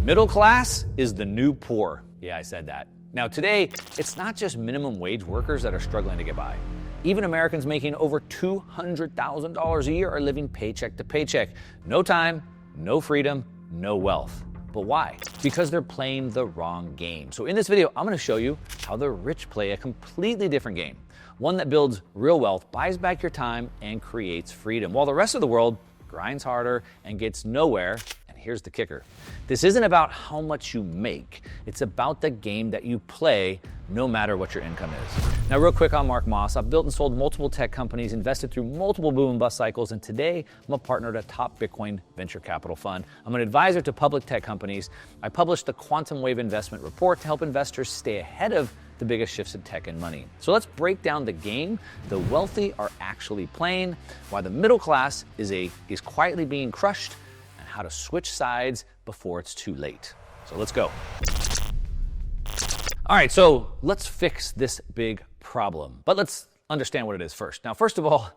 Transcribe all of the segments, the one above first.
Middle class is the new poor. Yeah, I said that. Now today, it's not just minimum wage workers that are struggling to get by. Even Americans making over $200,000 a year are living paycheck to paycheck. No time, no freedom, no wealth. But why? Because they're playing the wrong game. So in this video, I'm gonna show you how the rich play a completely different game. One that builds real wealth, buys back your time, and creates freedom, while the rest of the world grinds harder and gets nowhere. And here's the kicker. This isn't about how much you make. It's about the game that you play, no matter what your income is. Now, real quick on Mark Moss. I've built and sold multiple tech companies, invested through multiple boom and bust cycles, and today I'm a partner at a top Bitcoin venture capital fund. I'm an advisor to public tech companies. I published the Quantum Wave Investment Report to help investors stay ahead of the biggest shifts in tech and money. So let's break down the game the wealthy are actually playing, why the middle class is quietly being crushed, and how to switch sides before it's too late. So let's go. All right, so let's fix this big problem, but let's understand what it is first. Now, first of all,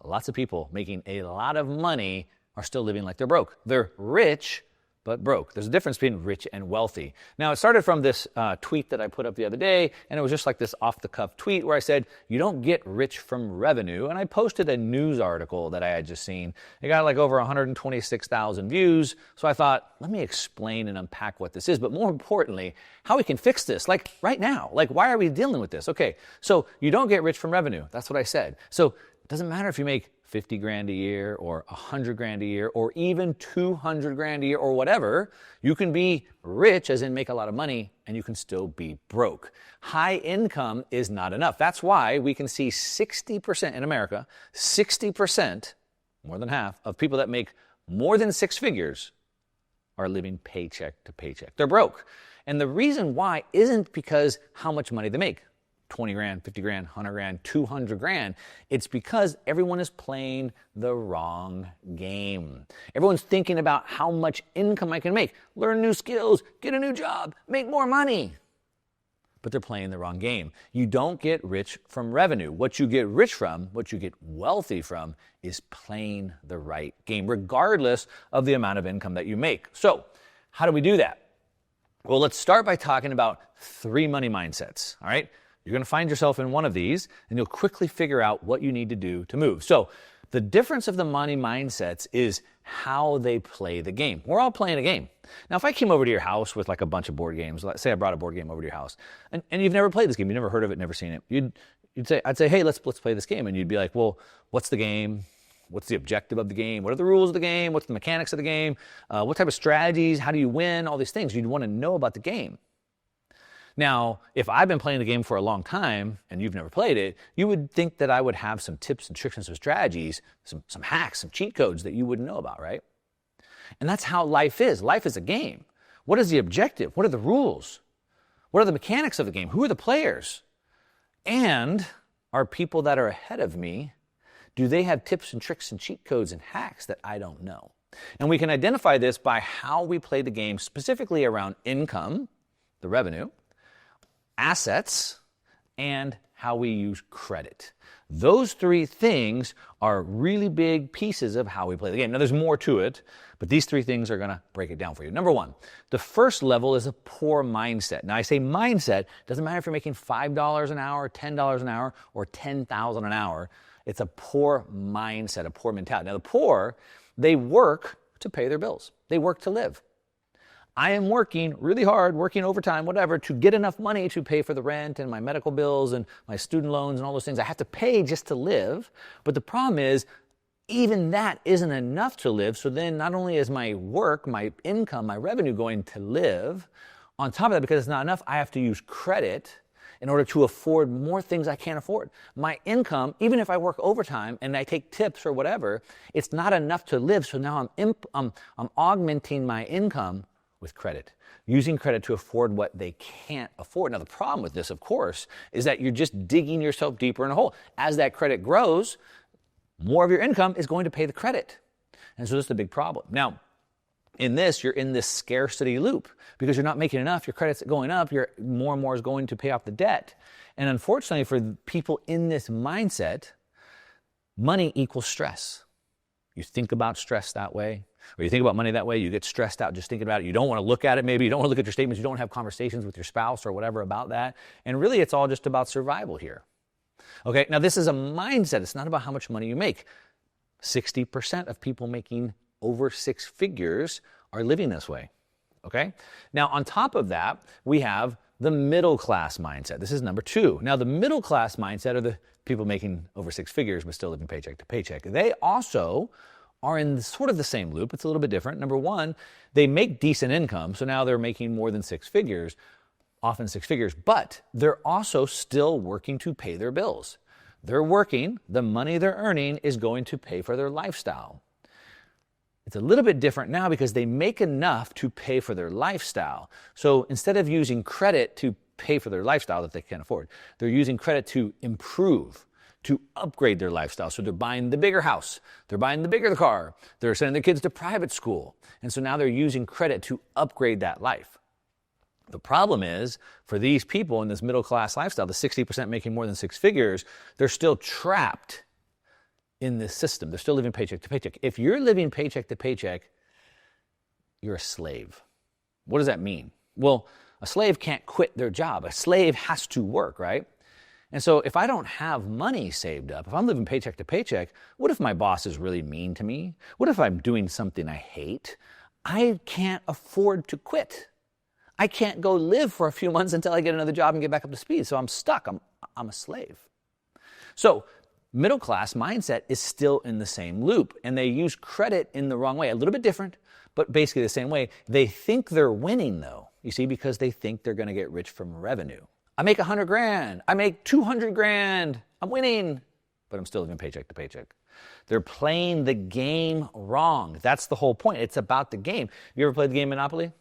lots of people making a lot of money are still living like they're broke. They're rich, but broke. There's a difference between rich and wealthy. Now, it started from this tweet that I put up the other day, and it was just like this off-the-cuff tweet where I said, you don't get rich from revenue, and I posted a news article that I had just seen. It got like over 126,000 views, so I thought, let me explain and unpack what this is, but more importantly, how we can fix this, like right now. Like, why are we dealing with this? Okay, so you don't get rich from revenue. That's what I said. So it doesn't matter if you make 50 grand a year or 100 grand a year or even 200 grand a year or whatever. You can be rich, as in make a lot of money, and you can still be broke. High income is not enough. That's why we can see 60% in America, 60%, more than half, of people that make more than six figures are living paycheck to paycheck. They're broke. And the reason why isn't because how much money they make. 20 grand, 50 grand, 100 grand, 200 grand. It's because everyone is playing the wrong game. Everyone's thinking about how much income I can make, learn new skills, get a new job, make more money. But they're playing the wrong game. You don't get rich from revenue. What you get rich from, what you get wealthy from, is playing the right game, regardless of the amount of income that you make. So, how do we do that? Well, let's start by talking about 3 money mindsets, all right? You're going to find yourself in one of these, and you'll quickly figure out what you need to do to move. So the difference of the money mindsets is how they play the game. We're all playing a game. Now, if I came over to your house with like a bunch of board games, let's say I brought a board game over to your house, and you've never played this game, you've never heard of it, never seen it, I'd say, hey, let's play this game. And you'd be like, well, what's the game? What's the objective of the game? What are the rules of the game? What's the mechanics of the game? What type of strategies? How do you win? All these things. You'd want to know about the game. Now, if I've been playing the game for a long time and you've never played it, you would think that I would have some tips and tricks and some strategies, some hacks, some cheat codes that you wouldn't know about, right? And that's how life is. Life is a game. What is the objective? What are the rules? What are the mechanics of the game? Who are the players? And are people that are ahead of me, do they have tips and tricks and cheat codes and hacks that I don't know? And we can identify this by how we play the game, specifically around income, the revenue, assets, and how we use credit. Those 3 things are really big pieces of how we play the game. Now, there's more to it, but these 3 things are going to break it down for you. Number 1, the first level is a poor mindset. Now, I say mindset, doesn't matter if you're making $5 an hour, $10 an hour, or $10,000 an hour. It's a poor mindset, a poor mentality. Now, the poor, they work to pay their bills. They work to live. I am working really hard, working overtime, whatever, to get enough money to pay for the rent and my medical bills and my student loans and all those things. I have to pay just to live. But the problem is, even that isn't enough to live. So then not only is my work, my income, my revenue going to live, on top of that, because it's not enough, I have to use credit in order to afford more things I can't afford. My income, even if I work overtime and I take tips or whatever, it's not enough to live. So now I'm augmenting my income with credit, using credit to afford what they can't afford. Now, the problem with this, of course, is that you're just digging yourself deeper in a hole. As that credit grows, more of your income is going to pay the credit. And so this is the big problem. Now, in this, you're in this scarcity loop because you're not making enough. Your credit's going up. More and more is going to pay off the debt. And unfortunately, for people in this mindset, money equals stress. You think about stress that way. Or you think about money that way, you get stressed out just thinking about it. You don't want to look at it maybe. You don't want to look at your statements. You don't have conversations with your spouse or whatever about that. And really, it's all just about survival here. Okay, now this is a mindset. It's not about how much money you make. 60% of people making over six figures are living this way. Okay, now on top of that, we have the middle class mindset. This is number two. Now, the middle class mindset are the people making over six figures but still living paycheck to paycheck. They also are in sort of the same loop. It's a little bit different. Number one, they make decent income, so now they're making more than six figures, often six figures, but they're also still working to pay their bills. They're working, the money they're earning is going to pay for their lifestyle. It's a little bit different now because they make enough to pay for their lifestyle. So instead of using credit to pay for their lifestyle that they can't afford, they're using credit to improve, to upgrade their lifestyle. So they're buying the bigger house, they're buying the bigger the car, they're sending their kids to private school. And so now they're using credit to upgrade that life. The problem is, for these people in this middle class lifestyle, the 60% making more than six figures, they're still trapped in this system. They're still living paycheck to paycheck. If you're living paycheck to paycheck, you're a slave. What does that mean? Well, a slave can't quit their job. A slave has to work, right? And so if I don't have money saved up, if I'm living paycheck to paycheck, what if my boss is really mean to me? What if I'm doing something I hate? I can't afford to quit. I can't go live for a few months until I get another job and get back up to speed. So I'm stuck. I'm a slave. So middle class mindset is still in the same loop, and they use credit in the wrong way. A little bit different, but basically the same way. They think they're winning though, you see, because they think they're going to get rich from revenue. I make 100 grand. I make 200 grand. I'm winning, but I'm still living paycheck to paycheck. They're playing the game wrong. That's the whole point. It's about the game. You ever played the game Monopoly?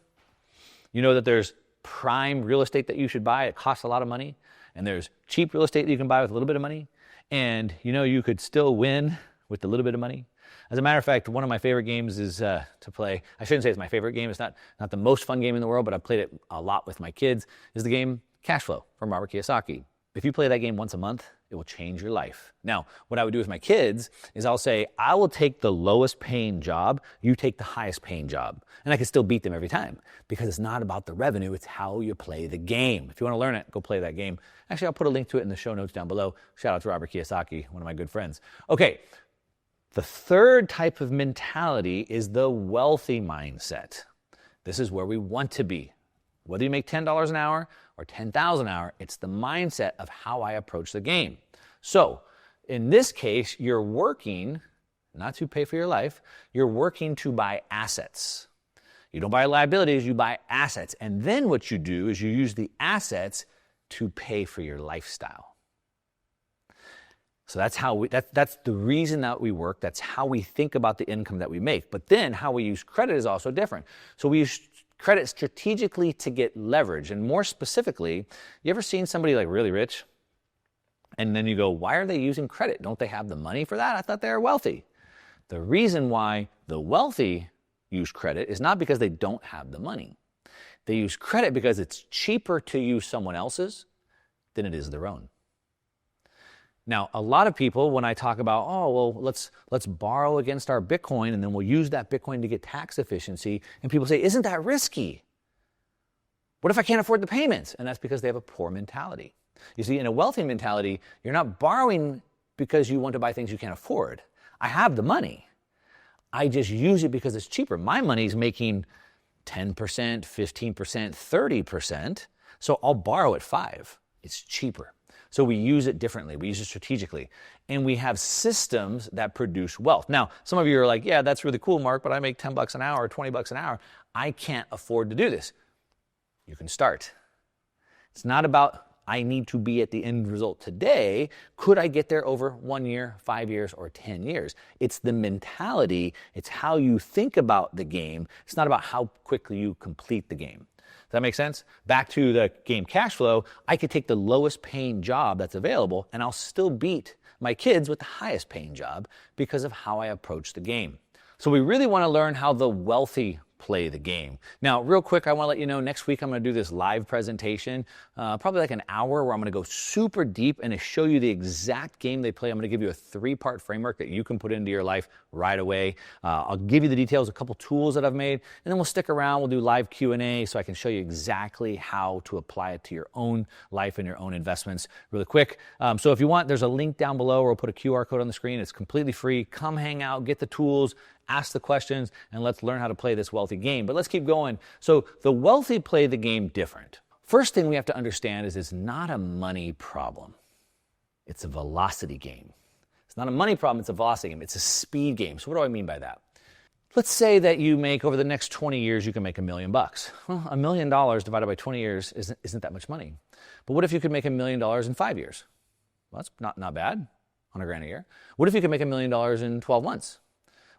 You know that there's prime real estate that you should buy. It costs a lot of money. And there's cheap real estate that you can buy with a little bit of money. And you know you could still win with a little bit of money. As a matter of fact, one of my favorite games is to play. I shouldn't say it's my favorite game. It's not the most fun game in the world, but I've played it a lot with my kids, is the game Cash Flow from Robert Kiyosaki. If you play that game once a month, it will change your life. Now, what I would do with my kids is I'll say, I will take the lowest paying job, you take the highest paying job. And I can still beat them every time because it's not about the revenue, it's how you play the game. If you want to learn it, go play that game. Actually, I'll put a link to it in the show notes down below. Shout out to Robert Kiyosaki, one of my good friends. Okay, the third type of mentality is the wealthy mindset. This is where we want to be. Whether you make $10 an hour or $10,000 an hour, it's the mindset of how I approach the game. So, in this case, you're working, not to pay for your life, you're working to buy assets. You don't buy liabilities, you buy assets. And then what you do is you use the assets to pay for your lifestyle. So that's the reason that we work. That's how we think about the income that we make. But then how we use credit is also different. So we use credit strategically to get leverage. And more specifically, you ever seen somebody like really rich? And then you go, why are they using credit? Don't they have the money for that? I thought they were wealthy. The reason why the wealthy use credit is not because they don't have the money. They use credit because it's cheaper to use someone else's than it is their own. Now, a lot of people, when I talk about, oh, well, let's borrow against our Bitcoin and then we'll use that Bitcoin to get tax efficiency, and people say, isn't that risky? What if I can't afford the payments? And that's because they have a poor mentality. You see, in a wealthy mentality, you're not borrowing because you want to buy things you can't afford. I have the money. I just use it because it's cheaper. My money's making 10%, 15%, 30%, so I'll borrow at 5%. It's cheaper. So we use it differently. We use it strategically. And we have systems that produce wealth. Now, some of you are like, yeah, that's really cool, Mark, but I make $10 an hour or $20 an hour. I can't afford to do this. You can start. It's not about I need to be at the end result today. Could I get there over 1 year, 5 years, or 10 years? It's the mentality. It's how you think about the game. It's not about how quickly you complete the game. Does that make sense? Back to the game Cash Flow, I could take the lowest paying job that's available and I'll still beat my kids with the highest paying job because of how I approach the game. So we really want to learn how the wealthy play the game. Now, real quick, I want to let you know next week I'm going to do this live presentation, probably like an hour, where I'm going to go super deep and show you the exact game they play. I'm going to give you a 3-part framework that you can put into your life right away. I'll give you the details, a couple tools that I've made, and then we'll stick around. We'll do live Q&A so I can show you exactly how to apply it to your own life and your own investments really quick. So if you want, there's a link down below, or we'll put a QR code on the screen. It's completely free. Come hang out, get the tools, ask the questions, and let's learn how to play this wealthy game. But let's keep going. So the wealthy play the game different. First thing we have to understand is it's not a money problem. It's a velocity game. It's not a money problem, it's a velocity game. It's a speed game. So what do I mean by that? Let's say that you make, over the next 20 years, you can make $1 million. Well, $1 million divided by 20 years isn't that much money. But what if you could make $1 million in 5 years? Well, that's not bad on $1,000 a year. What if you could make $1 million in 12 months?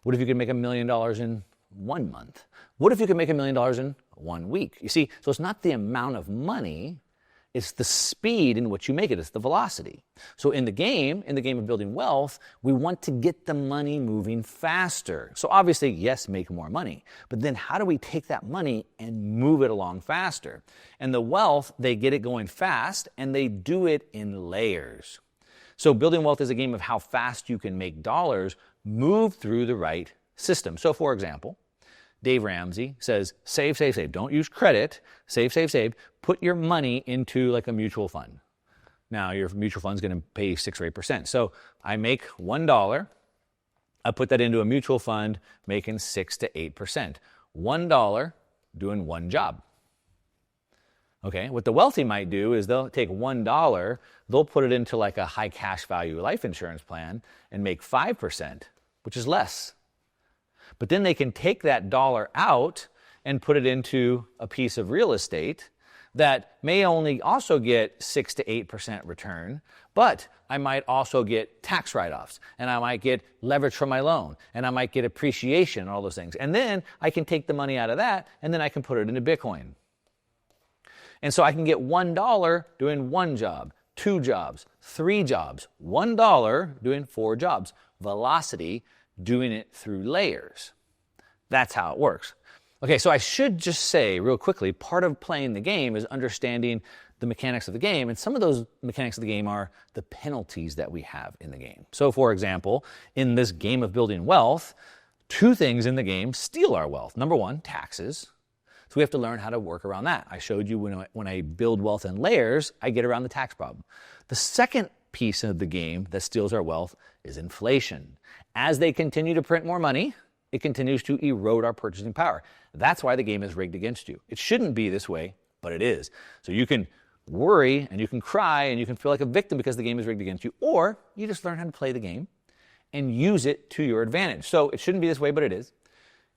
What if you could make $1 million in 1 month? What if you could make $1 million in 1 week? You see, so it's not the amount of money, it's the speed in which you make it. It's the velocity. So in the game of building wealth, we want to get the money moving faster. So obviously, yes, make more money. But then how do we take that money and move it along faster? And the wealth, they get it going fast, and they do it in layers. So building wealth is a game of how fast you can make dollars move through the right system. So for example, Dave Ramsey says, save, save, save. Don't use credit. Save, save, save. Put your money into like a mutual fund. Now, your mutual fund is going to pay 6 or 8%. So I make $1. I put that into a mutual fund, making 6 to 8%. $1 doing one job. Okay, what the wealthy might do is they'll take $1, they'll put it into like a high cash value life insurance plan and make 5%, which is less. But then they can take that dollar out and put it into a piece of real estate that may only also get 6 to 8% return, but I might also get tax write-offs, and I might get leverage from my loan, and I might get appreciation and all those things. And then I can take the money out of that, and then I can put it into Bitcoin. And so I can get $1 doing one job, 2 jobs, 3 jobs, $1 doing 4 jobs. Velocity, doing it through layers. That's how it works. Okay, so I should just say real quickly, part of playing the game is understanding the mechanics of the game, and some of those mechanics of the game are the penalties that we have in the game. So for example, in this game of building wealth, 2 things in the game steal our wealth. Number 1, taxes. So we have to learn how to work around that. I showed you when I build wealth in layers, I get around the tax problem. The second piece of the game that steals our wealth is inflation. As they continue to print more money, it continues to erode our purchasing power. That's why the game is rigged against you. It shouldn't be this way, but it is. So you can worry and you can cry and you can feel like a victim because the game is rigged against you, or you just learn how to play the game and use it to your advantage. So it shouldn't be this way, but it is.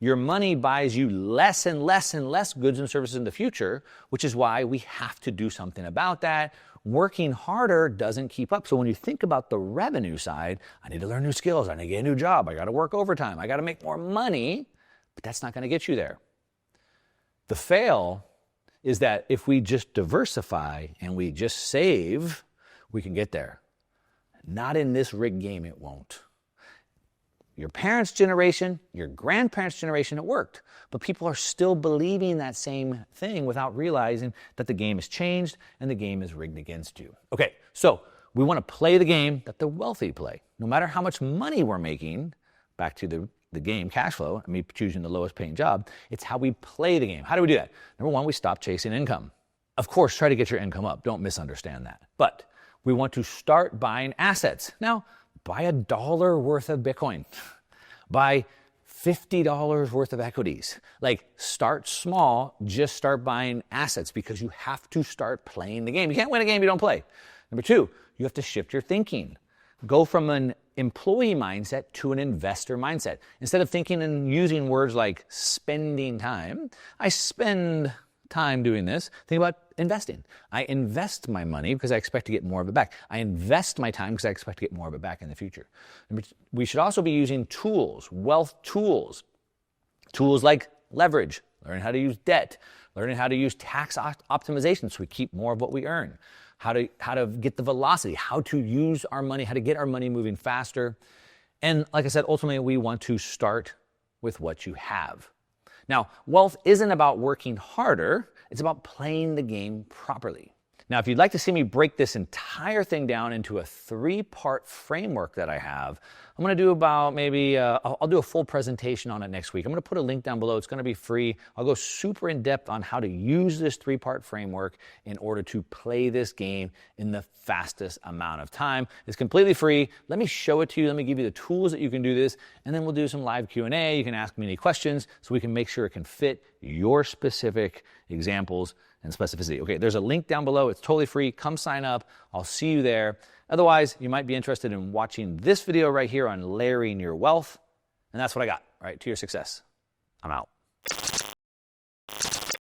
Your money buys you less and less and less goods and services in the future, which is why we have to do something about that. Working harder doesn't keep up. So when you think about the revenue side, I need to learn new skills, I need to get a new job, I got to work overtime, I got to make more money, but that's not going to get you there. The fail is that if we just diversify and we just save, we can get there. Not in this rigged game, it won't. Your parents' generation, your grandparents' generation, it worked. But people are still believing that same thing without realizing that the game has changed and the game is rigged against you. Okay, so we want to play the game that the wealthy play. No matter how much money we're making, back to the game cash flow, me choosing the lowest paying job, it's how we play the game. How do we do that? Number 1, we stop chasing income. Of course, try to get your income up. Don't misunderstand that. But we want to start buying assets. Now, buy $1 worth of Bitcoin. Buy $50 worth of equities. Like, start small, just start buying assets because you have to start playing the game. You can't win a game you don't play. Number 2, you have to shift your thinking. Go from an employee mindset to an investor mindset. Instead of thinking and using words like spending time, I spend time doing this. Think about investing. I invest my money because I expect to get more of it back. I invest my time because I expect to get more of it back in the future. We should also be using tools, wealth tools. Tools like leverage, learning how to use debt, learning how to use tax optimization so we keep more of what we earn, how to get the velocity, how to use our money, how to get our money moving faster. And like I said, ultimately we want to start with what you have. Now, wealth isn't about working harder, it's about playing the game properly. Now, if you'd like to see me break this entire thing down into a 3-part framework that I have, I'm going to do about I'll do a full presentation on it next week. I'm going to put a link down below. It's going to be free. I'll go super in depth on how to use this 3-part framework in order to play this game in the fastest amount of time. It's completely free. Let me show it to you. Let me give you the tools that you can do this, and then we'll do some live Q&A. You can ask me any questions so we can make sure it can fit your specific examples and specificity. Okay, there's a link down below. It's totally free. Come sign up. I'll see you there. Otherwise, you might be interested in watching this video right here on layering your wealth. And that's what I got, right, to your success. I'm out.